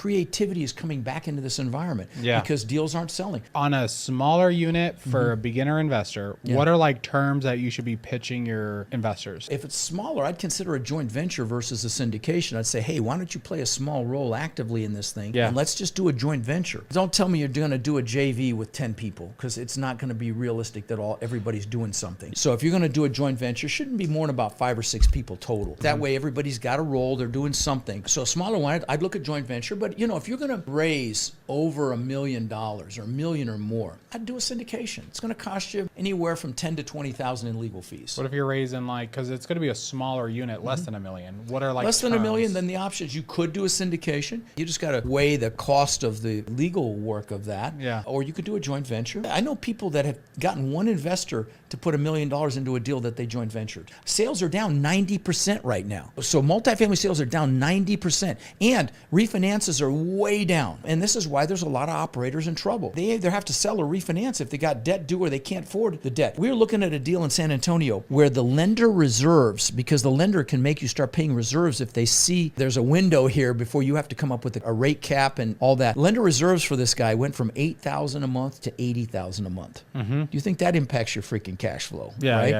creativity is coming back into this environment because deals aren't selling. On a smaller unit for a beginner investor, what are like terms that you should be pitching your investors? If it's smaller, I'd consider a joint venture versus a syndication. I'd say, hey, why don't you play a small role actively in this thing? And let's just do a joint venture. Don't tell me you're going to do a JV with 10 people, because it's not going to be realistic that everybody's doing something. So if you're going to do a joint venture, it shouldn't be more than about 5 or 6 people total. That way everybody's got a role, they're doing something. So a smaller one, I'd look at joint venture, but you know, if you're going to raise over $1 million or $1 million or more, I'd do a syndication. It's going to cost you anywhere from $10,000 to $20,000 in legal fees. What if you're raising like, because it's going to be a smaller unit, less than $1 million. What are like less than $1 million? Then the options, you could do a syndication. You just got to weigh the cost of the legal work of that. Or you could do a joint venture. I know people that have gotten one investor to put $1 million into a deal that they joint ventured. Sales are down 90% right now. So multifamily sales are down 90%, and refinances are way down. And this is why there's a lot of operators in trouble. They either have to sell or refinance if they got debt due or they can't afford the debt. We're looking at a deal in San Antonio where the lender reserves, because the lender can make you start paying reserves if they see there's a window here before you have to come up with a rate cap and all that. Lender reserves for this guy went from $8,000 a month to $80,000 a month. Do you think that impacts your freaking cash flow? Right?